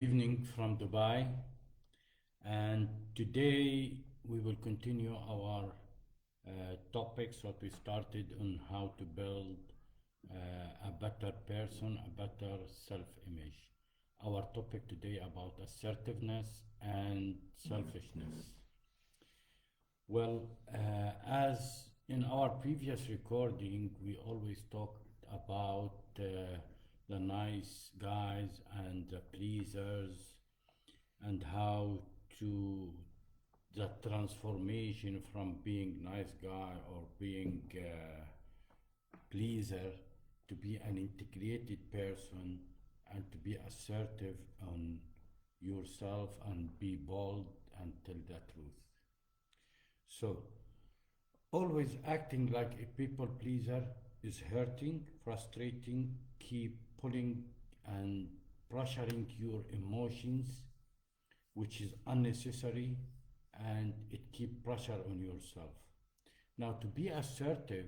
Evening from Dubai, and today we will continue our topics what we started on how to build a better person, a better self-image. Our topic today about assertiveness and selfishness. Well, as in our previous recording, we always talked about the nice guys and the pleasers and how to the transformation from being nice guy or being pleaser to be an integrated person and to be assertive on yourself and be bold and tell the truth. So, always acting like a people pleaser is hurting, frustrating, keep pulling and pressuring your emotions, which is unnecessary, and it keep pressure on yourself. Now, to be assertive,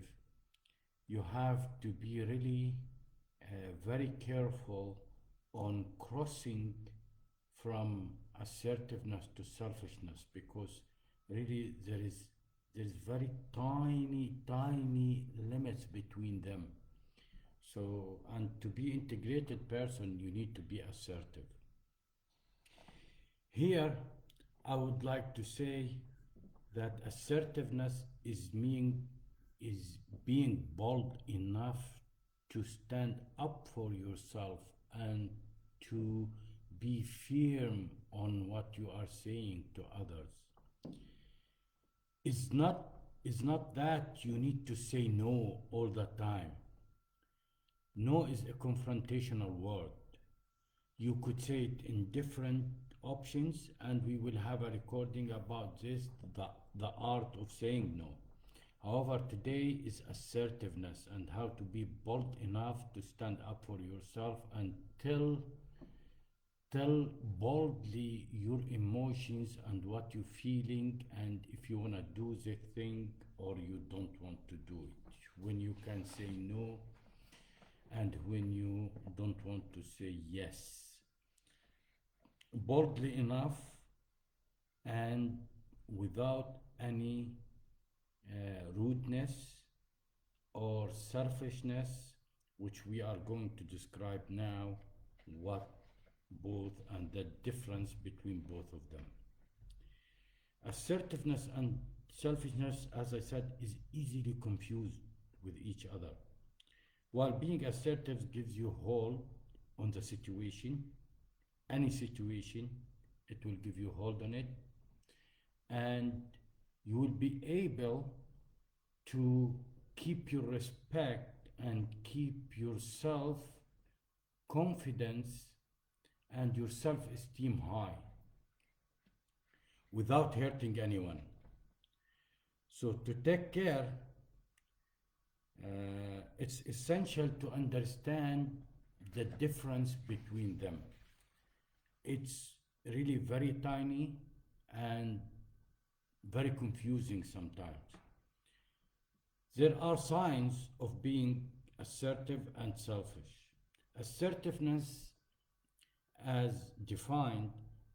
you have to be really very careful on crossing from assertiveness to selfishness because really there is very tiny limits between them. So, and to be integrated person you need to be assertive. Here I would like to say that assertiveness is being bold enough to stand up for yourself and to be firm on what you are saying to others. It's not that you need to say no all the time. No is a confrontational word. You could say it in different options, and we will have a recording about this, the art of saying no. However, today is assertiveness and how to be bold enough to stand up for yourself and tell boldly your emotions and what you're feeling, and if you want to do the thing or you don't want to do it. When you can say no and when you don't want to say yes. Boldly enough and without any rudeness or selfishness, which we are going to describe now what both and the difference between both of them. Assertiveness and selfishness, as I said, is easily confused with each other. While being assertive gives you hold on the situation, any situation, it will give you hold on it, and you will be able to keep your respect and keep yourself confidence and your self-esteem high without hurting anyone. So to take care, it's essential to understand the difference between them. It's really very tiny and very confusing sometimes. There are signs of being assertive and selfish. Assertiveness, as defined,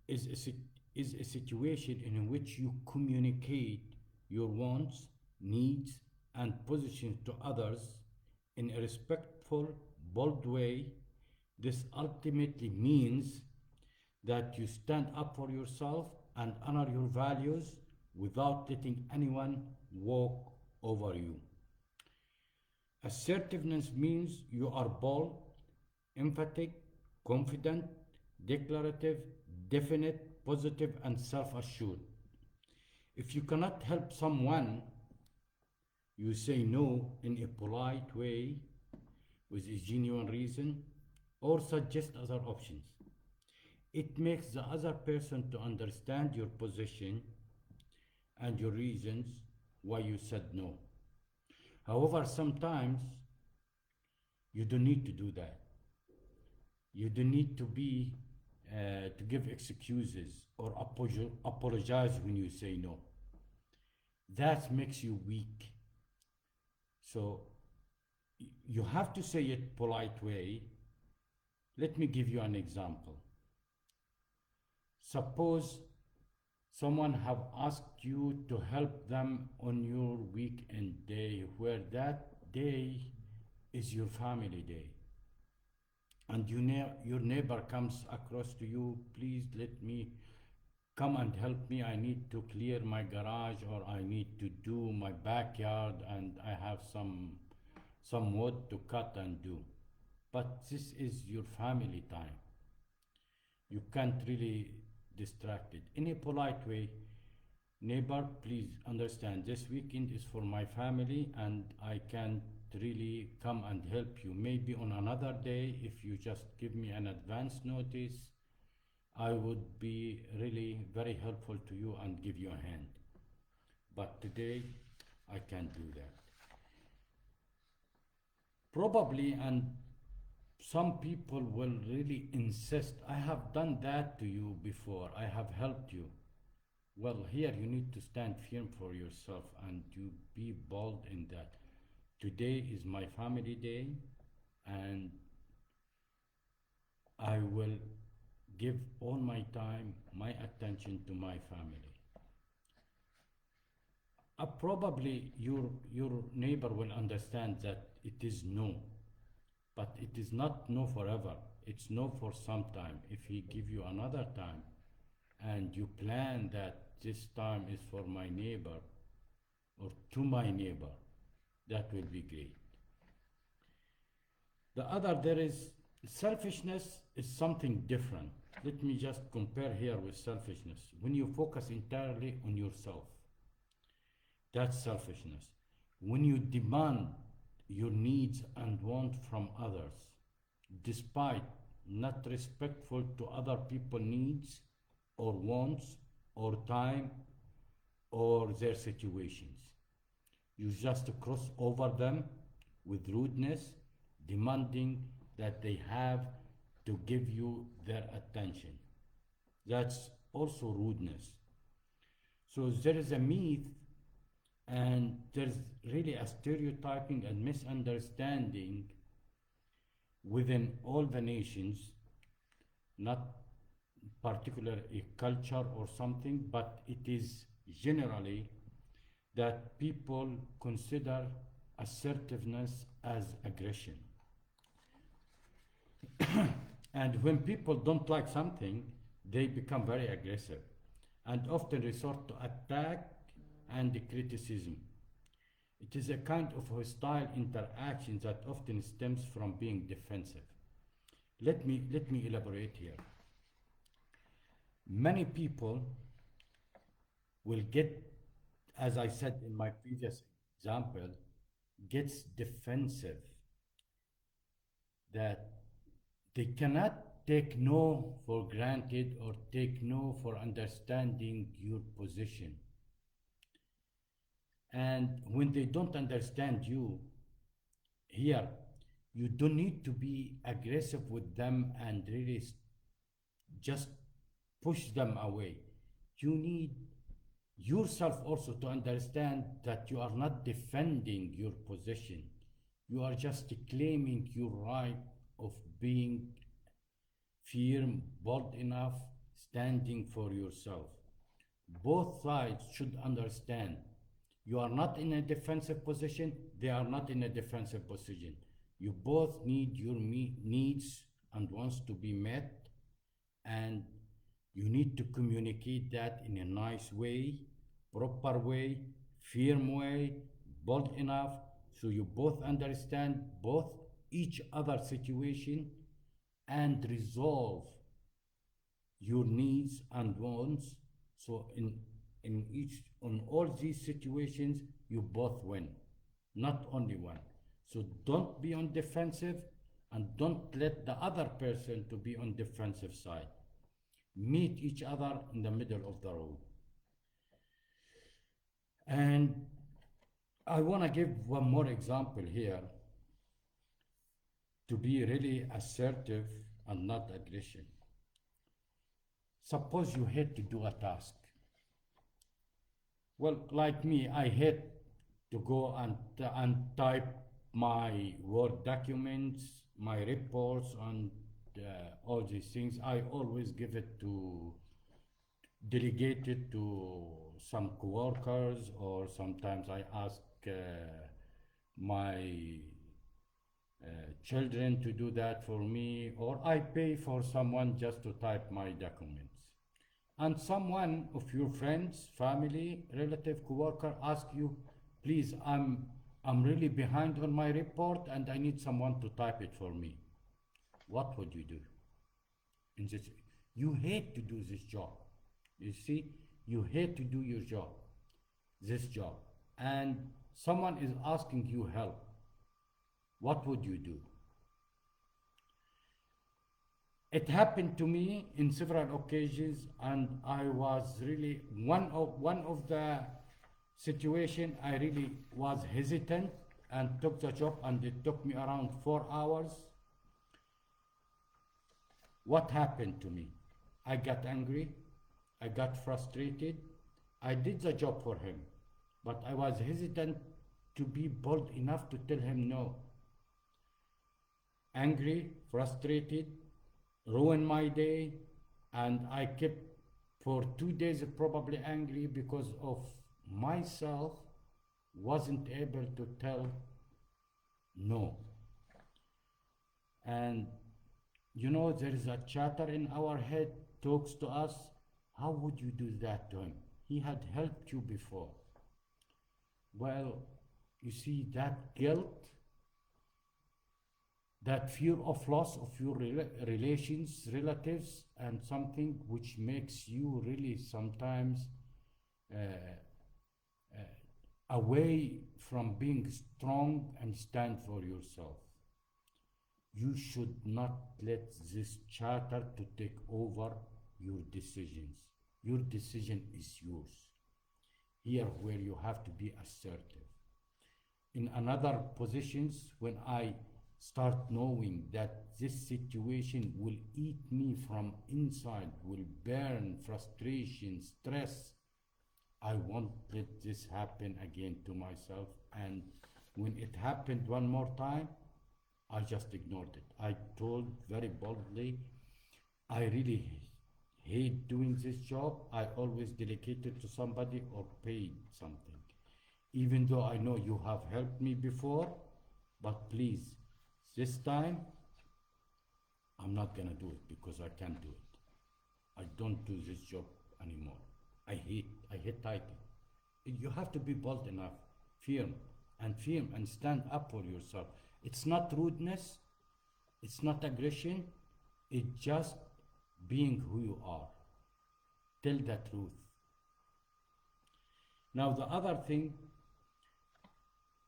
is a situation in which you communicate your wants, needs, and positions to others in a respectful, bold way. This ultimately means that you stand up for yourself and honor your values without letting anyone walk over you. Assertiveness means you are bold, emphatic, confident, declarative, definite, positive, and self assured. If you cannot help someone, you say no in a polite way with a genuine reason or suggest other options. It makes the other person to understand your position and your reasons why you said no. However, sometimes you don't need to do that. You don't need to give excuses or apologize when you say no. That makes you weak. So you have to say it polite way. Let me give you an example. Suppose someone have asked you to help them on your weekend day, where that day is your family day, and your neighbor comes across to you, please let me come and help me. I need to clear my garage, or I need to do my backyard, and I have some wood to cut and do. But this is your family time. You can't really distract it. In a polite way, neighbor, please understand this weekend is for my family and I can't really come and help you. Maybe on another day, if you just give me an advance notice, I would be really very helpful to you and give you a hand. But today, I can't do that. Probably, and some people will really insist, I have done that to you before, I have helped you. Well, here you need to stand firm for yourself and you be bold in that. Today is my family day and I will give all my time, my attention to my family. Probably your neighbor will understand that it is no, but it is not no forever. It's no for some time. If he give you another time and you plan that this time is for my neighbor or to my neighbor, that will be great. The other, there is selfishness is something different. Let me just compare here with selfishness. When you focus entirely on yourself, that's selfishness. When you demand your needs and want from others, despite not respectful to other people's needs or wants or time or their situations. You just cross over them with rudeness, demanding that they have to give you their attention. That's also rudeness. So there is a myth and there's really a stereotyping and misunderstanding within all the nations, not particular a culture or something, but it is generally that people consider assertiveness as aggression. And when people don't like something, they become very aggressive and often resort to attack and criticism. It is a kind of hostile interaction that often stems from being defensive. Let me elaborate here. Many people will get, as I said in my previous example, gets defensive that they cannot take no for granted or take no for understanding your position. And when they don't understand you, here, you don't need to be aggressive with them and really just push them away. You need yourself also to understand that you are not defending your position. You are just claiming your right of being firm, bold enough, standing for yourself. Both sides should understand you are not in a defensive position, they are not in a defensive position. You both need your needs and wants to be met, and you need to communicate that in a nice way, proper way, firm way, bold enough, so you both understand both each other's situation and resolve your needs and wants. So on all these situations, you both win, not only one. So don't be on defensive and don't let the other person to be on defensive side. Meet each other in the middle of the road. And I want to give one more example here to be really assertive and not aggression. Suppose you hate to do a task. Well, like me, I hate to go and type my Word documents, my reports, and all these things. I always give it to delegate it to some coworkers, or sometimes I ask my children to do that for me, or I pay for someone just to type my documents. And someone of your friends, family, relative, coworker ask you, please, I'm really behind on my report and I need someone to type it for me. What would you do? In this, you hate to do this job. You see, you hate to do your job, this job, and someone is asking you help. What would you do? It happened to me in several occasions, and I was really one of the situation. I really was hesitant and took the job, and it took me around 4 hours. What happened to me? I got angry, I got frustrated. I did the job for him, but I was hesitant to be bold enough to tell him no. Angry, frustrated, ruined my day, and I kept for 2 days probably angry because of myself wasn't able to tell no. And you know, there is a chatter in our head talks to us. How would you do that to him? He had helped you before. Well, you see, that guilt, that fear of loss of your relations, relatives, and something which makes you really sometimes uh, uh, away from being strong and stand for yourself. You should not let this chatter to take over your decisions. Your decision is yours. Here where you have to be assertive. In another positions, when I start knowing that this situation will eat me from inside, will burn, frustration, stress, I won't let this happen again to myself. And when it happened one more time, I just ignored it. I told very boldly, I really hate doing this job. I always delegated to somebody or paid something. Even though I know you have helped me before, but please, this time, I'm not gonna do it because I can't do it. I don't do this job anymore. I hate typing. You have to be bold enough, firm and stand up for yourself. It's not rudeness, it's not aggression, it's just being who you are. Tell the truth. Now, the other thing,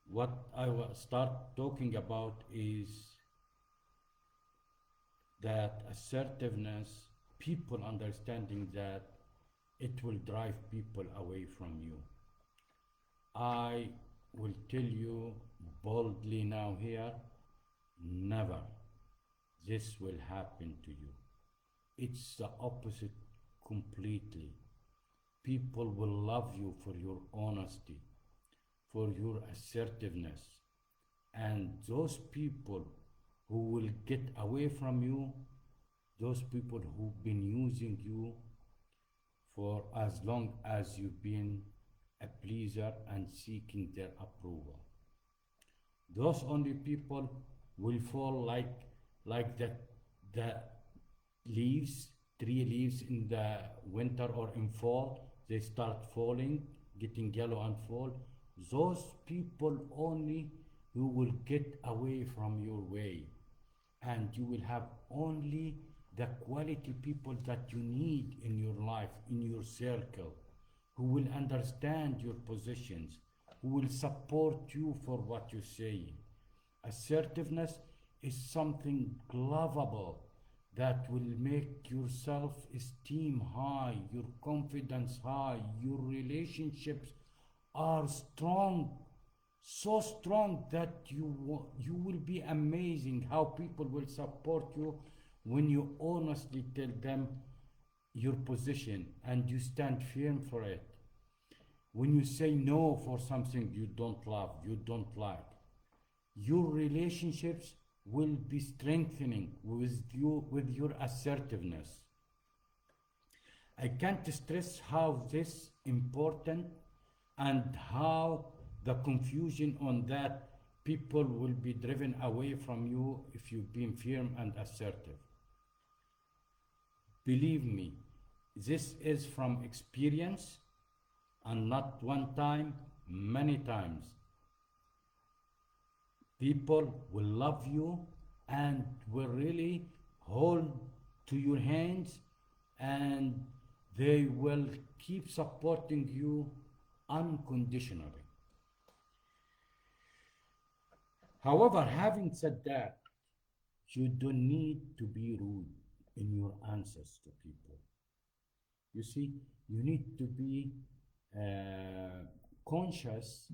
what I will start talking about is that assertiveness, people understanding that it will drive people away from you. I will tell you boldly now here, never this will happen to you. It's the opposite completely. People will love you for your honesty, for your assertiveness. And those people who will get away from you, those people who've been using you for as long as you've been a pleaser and seeking their approval. Those only people will fall like the leaves, tree leaves in the winter or in fall, they start falling, getting yellow and fall. Those people only who will get away from your way, and you will have only the quality people that you need in your life, in your circle, who will understand your positions, who will support you for what you're saying. Assertiveness is something lovable that will make your self-esteem high, your confidence high, your relationships are strong, so strong that you will be amazing how people will support you when you honestly tell them your position and you stand firm for it. When you say no for something you don't love, you don't like, your relationships will be strengthening with your assertiveness. I can't stress how this important and how the confusion on that people will be driven away from you if you've been firm and assertive. Believe me, this is from experience and not one time, many times. People will love you and will really hold to your hands, and they will keep supporting you unconditionally. However, having said that, you don't need to be rude in your answers to people. You see, you need to be conscious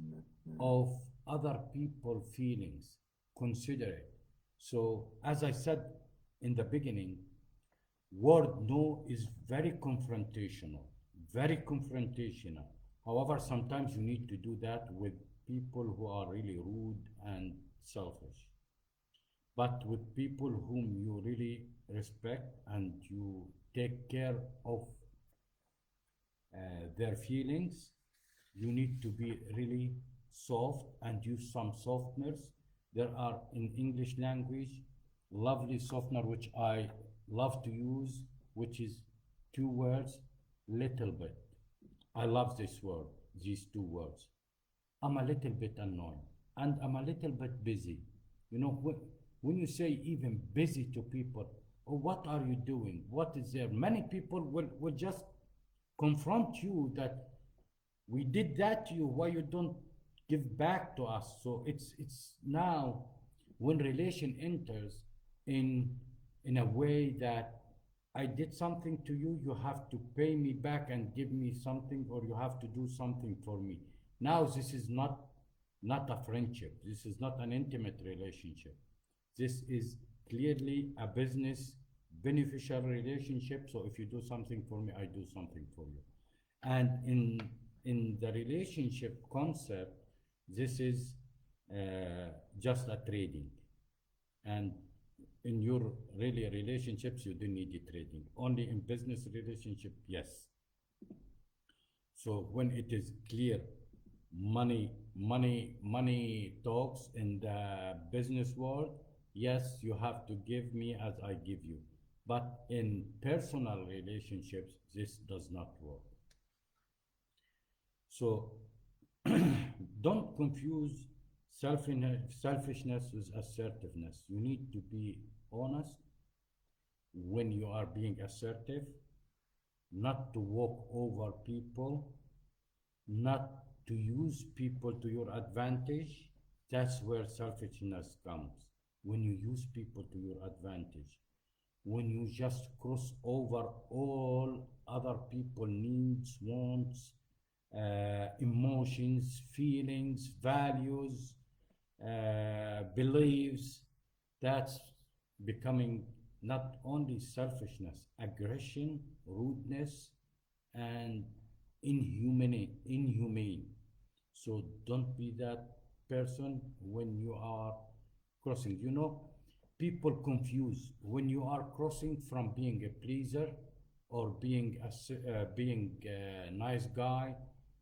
of other people's feelings, considerate. So, as I said in the beginning, word no is very confrontational, very confrontational. However, sometimes you need to do that with people who are really rude and selfish. But with people whom you really respect and you take care of their feelings, you need to be really soft and use some softeners. There are in English language lovely softener which I love to use, which is two words, little bit. I love this word, these two words. I'm a little bit annoyed and I'm a little bit busy. You know, when you say even busy to people, oh, what are you doing? What is there? Many people will just confront you that we did that to you, why you don't give back to us? So it's now when relation enters in in a way that I did something to you, you have to pay me back and give me something, or you have to do something for me. Now this is not a friendship. This is not an intimate relationship. This is clearly a business beneficial relationship. So if you do something for me, I do something for you. And in the relationship concept, this is just a trading. And in your really relationships, you don't need the trading. Only in business relationship, yes. So when it is clear, money talks in the business world, yes, you have to give me as I give you. But in personal relationships, this does not work. So don't confuse selfishness with assertiveness. You need to be honest when you are being assertive, not to walk over people, not to use people to your advantage. That's where selfishness comes. When you use people to your advantage, when you just cross over all other people needs, wants, emotions, feelings, values, beliefs, that's becoming not only selfishness, aggression, rudeness, and inhumane. So don't be that person when you are crossing. You know, people confuse when you are crossing from being a pleaser or being a nice guy.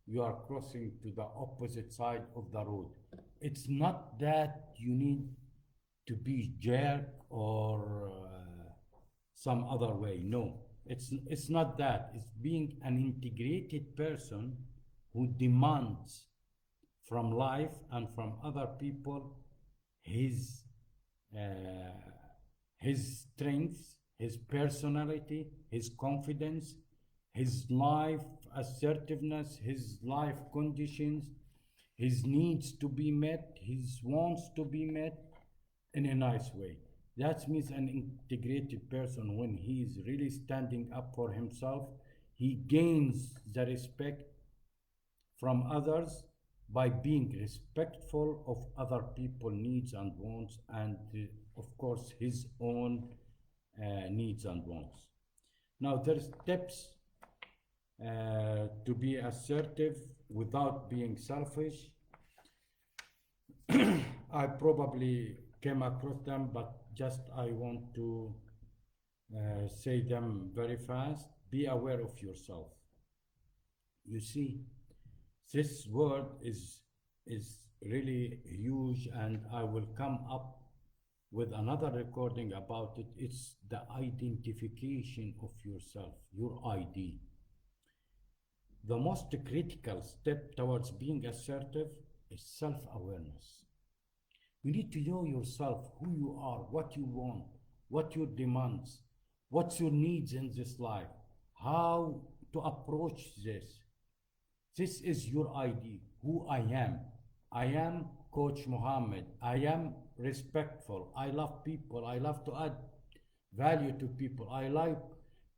You are crossing to the opposite side of the road. It's not that you need to be jerk or some other way. No, it's not that. It's being an integrated person who demands from life and from other people his uh, his strengths, his personality, his confidence, his life assertiveness, his life conditions, his needs to be met, his wants to be met in a nice way. That means an integrated person when he is really standing up for himself, he gains the respect from others by being respectful of other people's needs and wants, and of course his own needs and wants. Now there's steps to be assertive without being selfish. I probably came across them, but just I want to say them very fast. Be aware of yourself. You see, this word is really huge, and I will come up with another recording about it. It's the identification of yourself, your ID. The most critical step towards being assertive is self-awareness. You need to know yourself, who you are, what you want, what your demands, what's your needs in this life, how to approach this. This is your ID, who I am. I am Coach Muhammad. I am respectful. I love people. I love to add value to people. I like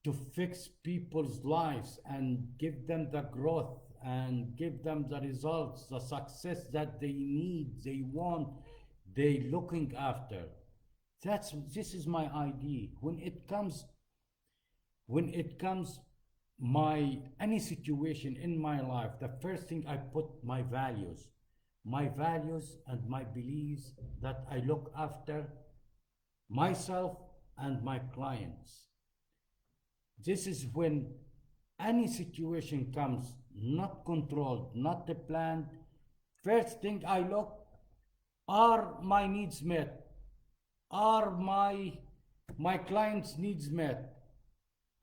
to fix people's lives and give them the growth and give them the results, the success that they need, they want, they looking after. This is my ID. When it comes my any situation in my life, the first thing I put my values and my beliefs, that I look after myself and my clients. This is when any situation comes, not controlled, not planned, first thing I look, are my needs met? Are my clients' needs met?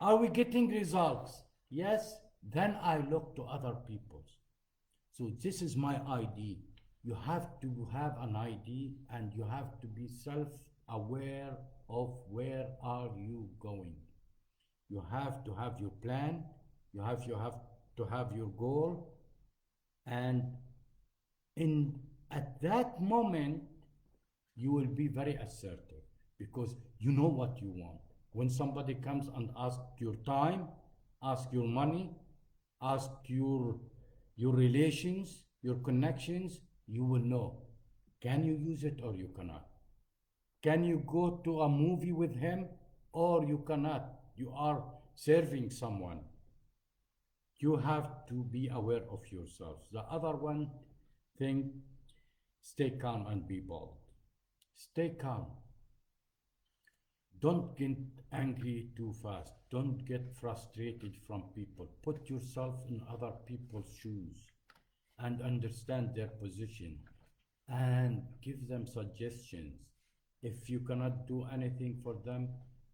Are we getting results? Yes, then I look to other people's. So this is my ID. You have to have an ID, and you have to be self-aware of where are you going. You have to have your plan, you have to have your goal, and in at that moment you will be very assertive because you know what you want. When somebody comes and asks your time, asks your money, asks your relations, your connections, you will know. Can you use it or you cannot? Can you go to a movie with him or you cannot? You are serving someone. You have to be aware of yourselves. The other one thing, stay calm and be bold. Stay calm. Don't get angry too fast. Don't get frustrated from people. Put yourself in other people's shoes and understand their position and give them suggestions. If you cannot do anything for them,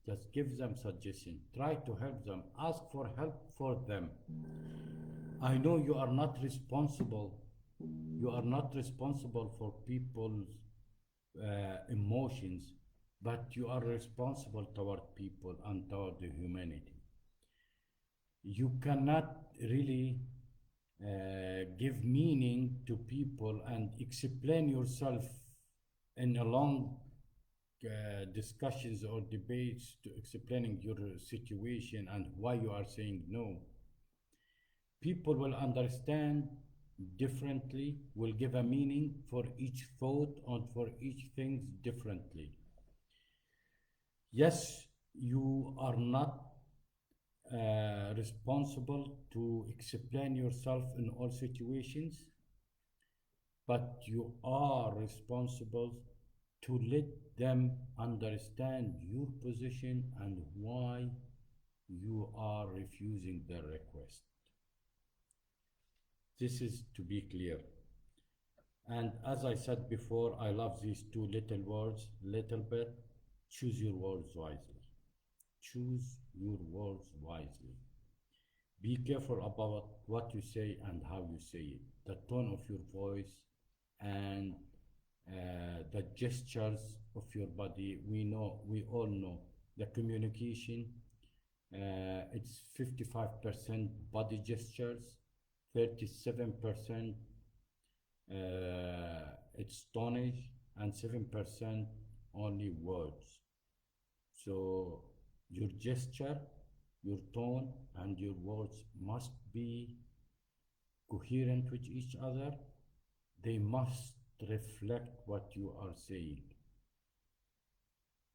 just give them suggestions. Try to help them. Ask for help for them. I know you are not responsible. You are not responsible for people's emotions, but you are responsible toward people and toward the humanity. You cannot really give meaning to people and explain yourself in a long discussions or debates to explaining your situation and why you are saying no. People will understand differently, will give a meaning for each thought and for each thing differently. Yes, you are not responsible to explain yourself in all situations, but you are responsible to let them understand your position and why you are refusing their request. This is to be clear. And as I said before, I love these two little words, little bit. Choose your words wisely. Choose your words wisely. Be careful about what you say and how you say it, the tone of your voice, and the gestures of your body. We all know the communication. It's 55% body gestures, 37% it's tonnage, and 7% only words. So your gesture, your tone, and your words must be coherent with each other. They must reflect what you are saying.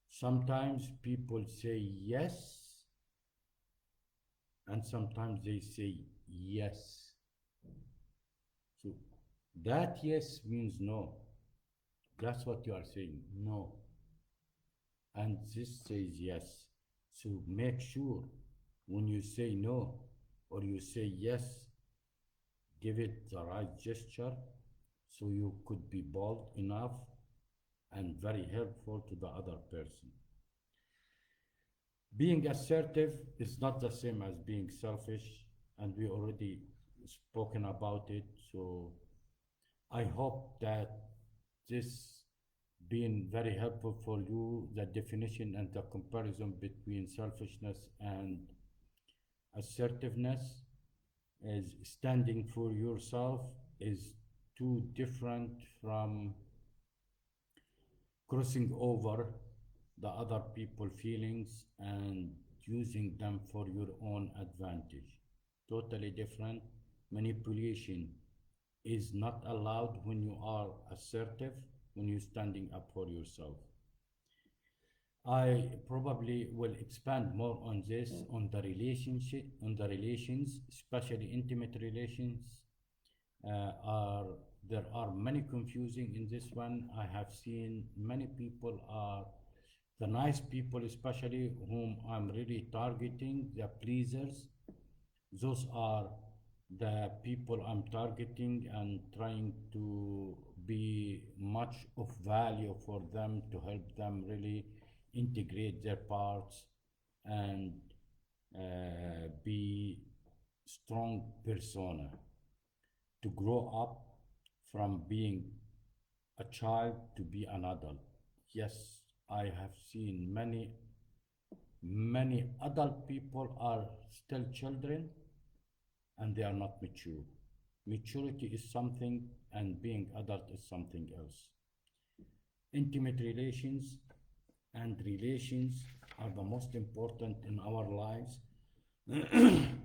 Sometimes people say yes, and sometimes they say yes. So that yes means no. That's what you are saying, no. And this says yes. So make sure When you say no or you say yes, give it the right gesture so you could be bold enough and very helpful to the other person. Being assertive is not the same as being selfish, and we already spoken about it. So I hope that this been very helpful for you, the definition and the comparison between selfishness and assertiveness is standing for yourself is too different from crossing over the other people feelings and using them for your own advantage. Totally different. Manipulation is not allowed when you are assertive, when you're standing up for yourself. I probably will expand more on this, on the relationship, on the relations, especially intimate relations. Are there are many confusing in this one. I have seen many people are the nice people, especially whom I'm really targeting, the pleasers. Those are the people I'm targeting and trying to be much of value for them to help them really integrate their parts and be strong persona to grow up from being a child to be an adult. Yes, I have seen many adult people are still children and they are not mature. Maturity is something and being adult is something else. Intimate relations and relations are the most important in our lives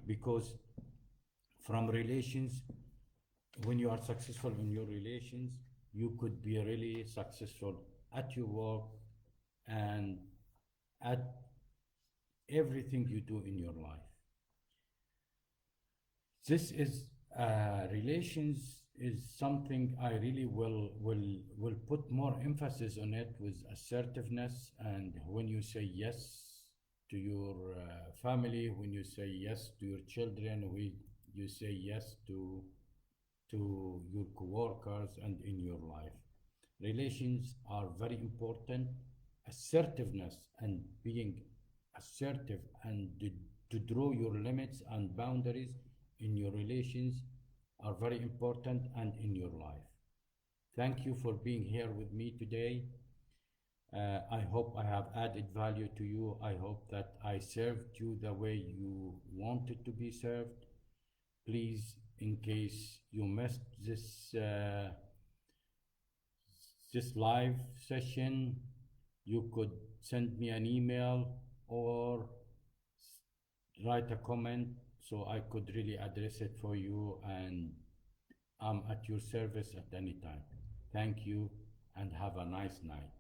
because from relations, when you are successful in your relations, you could be really successful at your work and at everything you do in your life. This is relations is something I really will put more emphasis on it with assertiveness. And when you say yes to your family, when you say yes to your children, when you say yes to your coworkers and in your life. Relations are very important. Assertiveness and being assertive and to draw your limits and boundaries in your relations are very important and in your life. Thank you for being here with me today. I hope I have added value to you. I hope that I served you the way you wanted to be served. Please, in case you missed this live session, you could send me an email or write a comment so I could really address it for you, and I'm at your service at any time. Thank you and have a nice night.